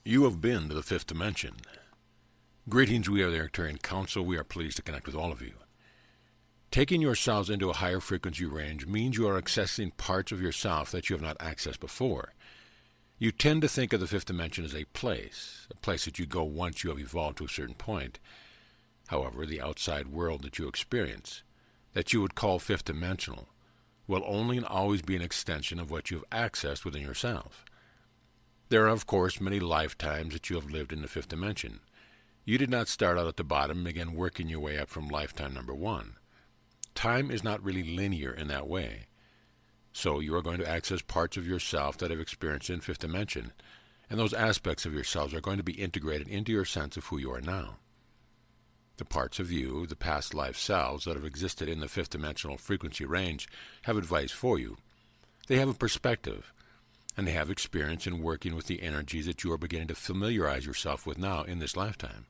You have been to the fifth dimension. Greetings, we are the Arcturian Council. We are pleased to connect with all of you. Taking yourselves into a higher frequency range means you are accessing parts of yourself that you have not accessed before. You tend to think of the fifth dimension as a place that you go once you have evolved to a certain point. However, the outside world that you experience, that you would call fifth dimensional, will only and always be an extension of what you have accessed within yourself. There are, of course, many lifetimes that you have lived in the fifth dimension. You did not start out at the bottom and begin working your way up from lifetime number one. Time is not really linear in that way. So you are going to access parts of yourself that have experienced in fifth dimension, and those aspects of yourselves are going to be integrated into your sense of who you are now. The parts of you, the past life selves that have existed in the fifth dimensional frequency range, have advice for you. They have a perspective, and they have experience in working with the energies that you are beginning to familiarize yourself with now in this lifetime.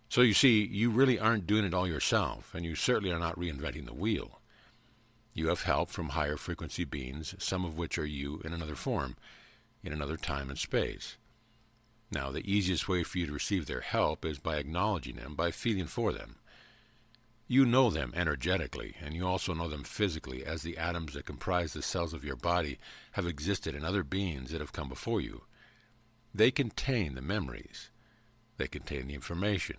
So you see, you really aren't doing it all yourself, and you certainly are not reinventing the wheel. You have help from higher frequency beings, some of which are you in another form, in another time and space. Now, the easiest way for you to receive their help is by acknowledging them, by feeling for them. You know them energetically, and you also know them physically, as the atoms that comprise the cells of your body have existed in other beings that have come before you. They contain the memories. They contain the information.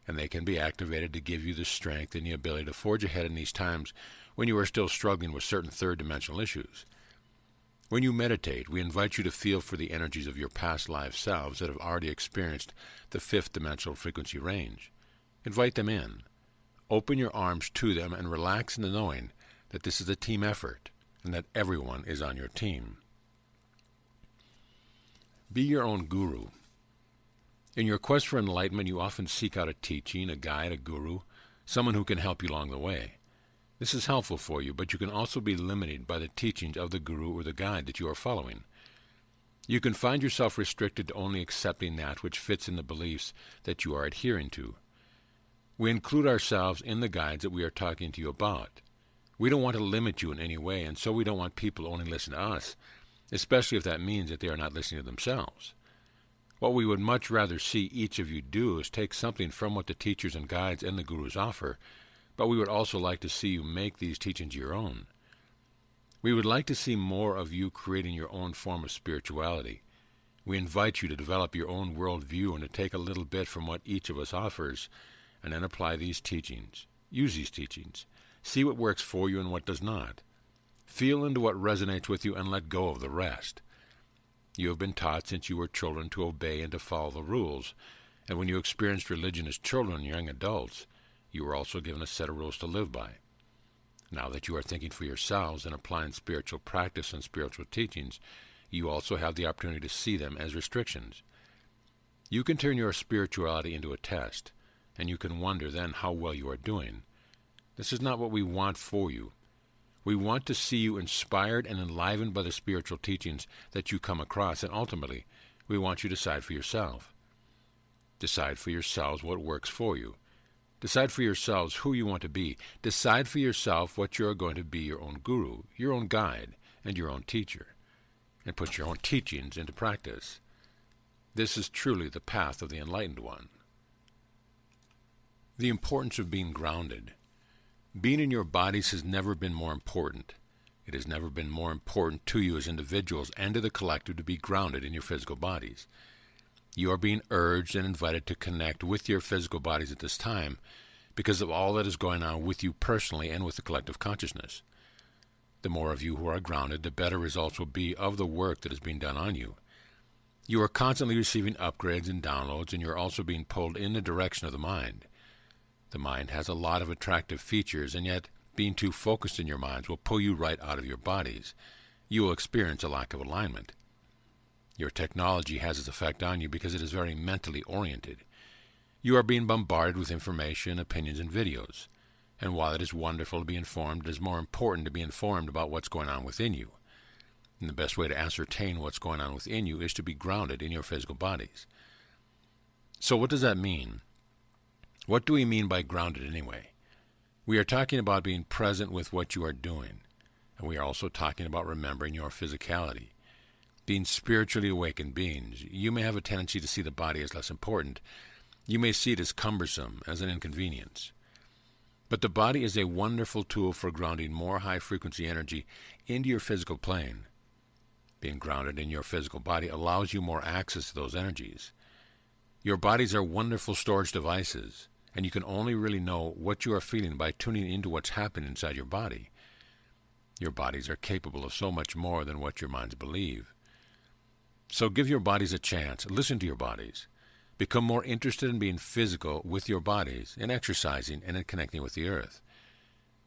And they can be activated to give you the strength and the ability to forge ahead in these times when you are still struggling with certain third-dimensional issues. When you meditate, we invite you to feel for the energies of your past life selves that have already experienced the fifth dimensional frequency range. Invite them in. Open your arms to them and relax in the knowing that this is a team effort and that everyone is on your team. Be your own guru. In your quest for enlightenment, you often seek out a teaching, a guide, a guru, someone who can help you along the way. This is helpful for you, but you can also be limited by the teachings of the guru or the guide that you are following. You can find yourself restricted to only accepting that which fits in the beliefs that you are adhering to. We include ourselves in the guides that we are talking to you about. We don't want to limit you in any way, and so we don't want people to only listen to us, especially if that means that they are not listening to themselves. What we would much rather see each of you do is take something from what the teachers and guides and the gurus offer, but we would also like to see you make these teachings your own. We would like to see more of you creating your own form of spirituality. We invite you to develop your own worldview and to take a little bit from what each of us offers, and then apply these teachings. Use these teachings. See what works for you and what does not. Feel into what resonates with you and let go of the rest. You have been taught since you were children to obey and to follow the rules, and when you experienced religion as children and young adults, you were also given a set of rules to live by. Now that you are thinking for yourselves and applying spiritual practice and spiritual teachings, you also have the opportunity to see them as restrictions. You can turn your spirituality into a test, and you can wonder then how well you are doing. This is not what we want for you. We want to see you inspired and enlivened by the spiritual teachings that you come across, and ultimately, we want you to decide for yourself. Decide for yourselves what works for you. Decide for yourselves who you want to be. Decide for yourself what you are going to be your own guru, your own guide, and your own teacher, and put your own teachings into practice. This is truly the path of the enlightened one. The importance of being grounded. Being in your bodies has never been more important. It has never been more important to you as individuals and to the collective to be grounded in your physical bodies. You are being urged and invited to connect with your physical bodies at this time because of all that is going on with you personally and with the collective consciousness. The more of you who are grounded, the better results will be of the work that is being done on you. You are constantly receiving upgrades and downloads, and you are also being pulled in the direction of the mind. The mind has a lot of attractive features, and yet being too focused in your minds will pull you right out of your bodies. You will experience a lack of alignment. Your technology has its effect on you because it is very mentally oriented. You are being bombarded with information, opinions, and videos. And while it is wonderful to be informed, it is more important to be informed about what's going on within you. And the best way to ascertain what's going on within you is to be grounded in your physical bodies. So what does that mean? What do we mean by grounded anyway? We are talking about being present with what you are doing, and we are also talking about remembering your physicality. Being spiritually awakened beings, you may have a tendency to see the body as less important. You may see it as cumbersome, as an inconvenience. But the body is a wonderful tool for grounding more high-frequency energy into your physical plane. Being grounded in your physical body allows you more access to those energies. Your bodies are wonderful storage devices, and you can only really know what you are feeling by tuning into what's happening inside your body. Your bodies are capable of so much more than what your minds believe. So give your bodies a chance. Listen to your bodies. Become more interested in being physical with your bodies, in exercising, and in connecting with the earth.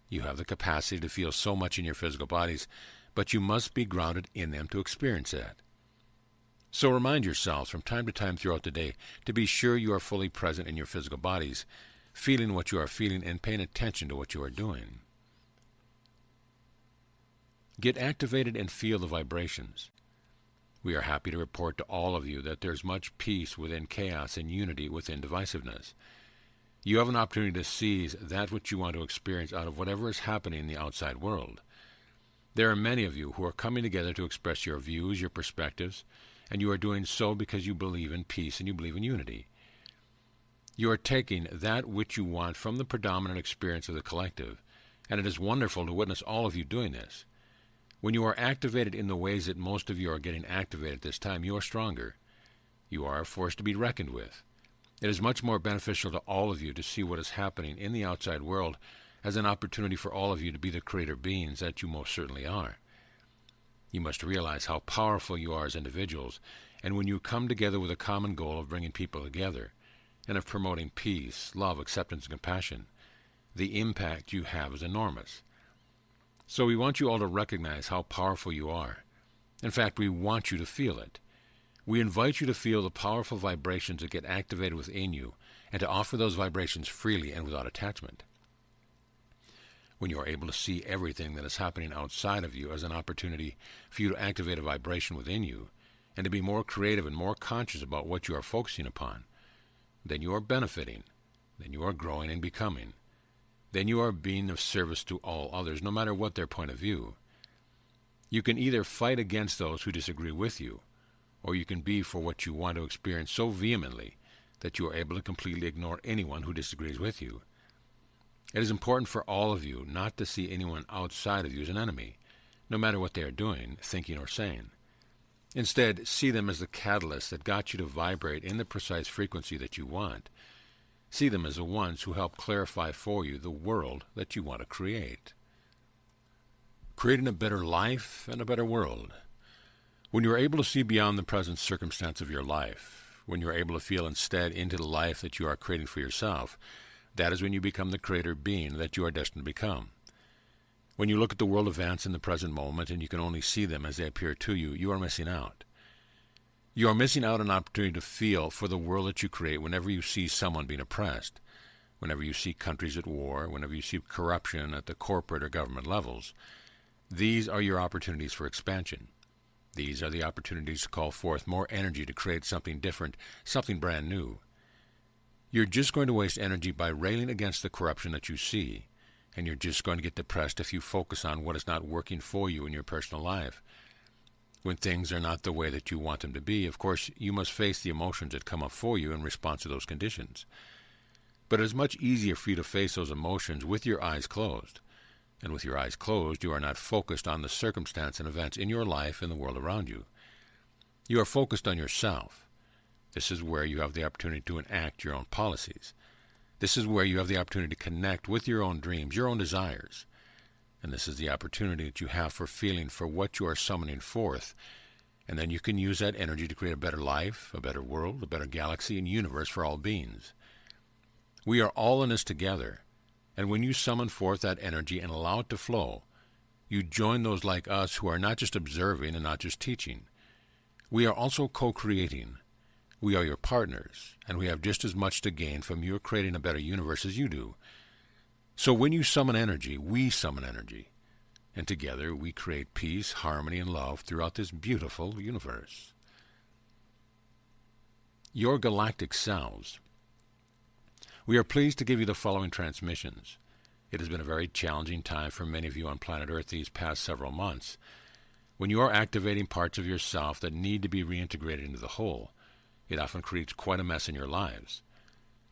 You have the capacity to feel so much in your physical bodies, but you must be grounded in them to experience that. So remind yourselves from time to time throughout the day to be sure you are fully present in your physical bodies, feeling what you are feeling and paying attention to what you are doing. Get activated and feel the vibrations. We are happy to report to all of you that there's much peace within chaos and unity within divisiveness. You have an opportunity to seize that which you want to experience out of whatever is happening in the outside world. There are many of you who are coming together to express your views, your perspectives, and you are doing so because you believe in peace and you believe in unity. You are taking that which you want from the predominant experience of the collective, and it is wonderful to witness all of you doing this. When you are activated in the ways that most of you are getting activated at this time, you are stronger. You are a force to be reckoned with. It is much more beneficial to all of you to see what is happening in the outside world as an opportunity for all of you to be the creator beings that you most certainly are. You must realize how powerful you are as individuals, and when you come together with a common goal of bringing people together, and of promoting peace, love, acceptance, and compassion, the impact you have is enormous. So we want you all to recognize how powerful you are. In fact, we want you to feel it. We invite you to feel the powerful vibrations that get activated within you, and to offer those vibrations freely and without attachment. When you are able to see everything that is happening outside of you as an opportunity for you to activate a vibration within you, and to be more creative and more conscious about what you are focusing upon, then you are benefiting, then you are growing and becoming. Then you are being of service to all others, no matter what their point of view. You can either fight against those who disagree with you, or you can be for what you want to experience so vehemently that you are able to completely ignore anyone who disagrees with you. It is important for all of you not to see anyone outside of you as an enemy, no matter what they are doing, thinking, or saying. Instead, see them as the catalyst that got you to vibrate in the precise frequency that you want. See them as the ones who help clarify for you the world that you want to create. Creating a better life and a better world. When you are able to see beyond the present circumstance of your life, when you are able to feel instead into the life that you are creating for yourself, that is when you become the creator being that you are destined to become. When you look at the world events in the present moment and you can only see them as they appear to you, you are missing out. You are missing out on an opportunity to feel for the world that you create whenever you see someone being oppressed, whenever you see countries at war, whenever you see corruption at the corporate or government levels. These are your opportunities for expansion. These are the opportunities to call forth more energy to create something different, something brand new. You're just going to waste energy by railing against the corruption that you see, and you're just going to get depressed if you focus on what is not working for you in your personal life. When things are not the way that you want them to be, of course, you must face the emotions that come up for you in response to those conditions. But it is much easier for you to face those emotions with your eyes closed. And with your eyes closed, you are not focused on the circumstance and events in your life and the world around you. You are focused on yourself. This is where you have the opportunity to enact your own policies. This is where you have the opportunity to connect with your own dreams, your own desires. And this is the opportunity that you have for feeling for what you are summoning forth. And then you can use that energy to create a better life, a better world, a better galaxy and universe for all beings. We are all in this together. And when you summon forth that energy and allow it to flow, you join those like us who are not just observing and not just teaching. We are also co-creating. We are your partners, and we have just as much to gain from your creating a better universe as you do. So when you summon energy, we summon energy. And together we create peace, harmony, and love throughout this beautiful universe. Your galactic selves. We are pleased to give you the following transmissions. It has been a very challenging time for many of you on planet Earth these past several months. When you are activating parts of yourself that need to be reintegrated into the whole, it often creates quite a mess in your lives.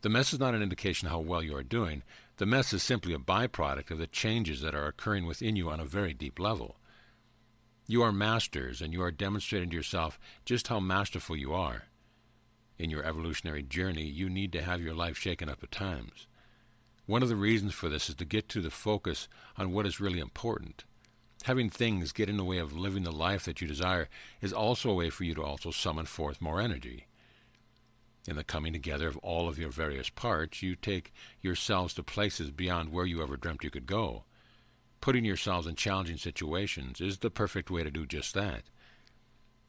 The mess is not an indication of how well you are doing. The mess is simply a byproduct of the changes that are occurring within you on a very deep level. You are masters, and you are demonstrating to yourself just how masterful you are. In your evolutionary journey, you need to have your life shaken up at times. One of the reasons for this is to get to the focus on what is really important. Having things get in the way of living the life that you desire is also a way for you to also summon forth more energy. In the coming together of all of your various parts, you take yourselves to places beyond where you ever dreamt you could go. Putting yourselves in challenging situations is the perfect way to do just that.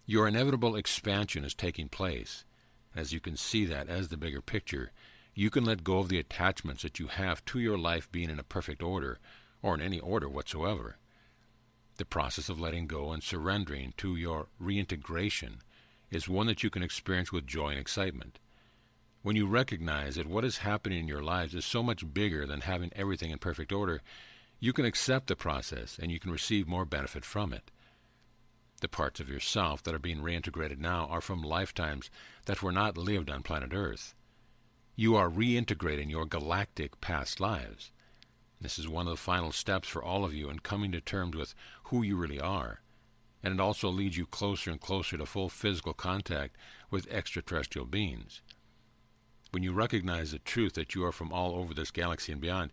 Your inevitable expansion is taking place. As you can see that as the bigger picture, you can let go of the attachments that you have to your life being in a perfect order, or in any order whatsoever. The process of letting go and surrendering to your reintegration is one that you can experience with joy and excitement. When you recognize that what is happening in your lives is so much bigger than having everything in perfect order, you can accept the process and you can receive more benefit from it. The parts of yourself that are being reintegrated now are from lifetimes that were not lived on planet Earth. You are reintegrating your galactic past lives. This is one of the final steps for all of you in coming to terms with who you really are, and it also leads you closer and closer to full physical contact with extraterrestrial beings. When you recognize the truth that you are from all over this galaxy and beyond,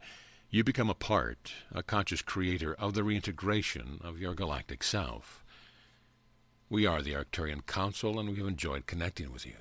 you become a conscious creator of the reintegration of your galactic self. We are the Arcturian Council, and we have enjoyed connecting with you.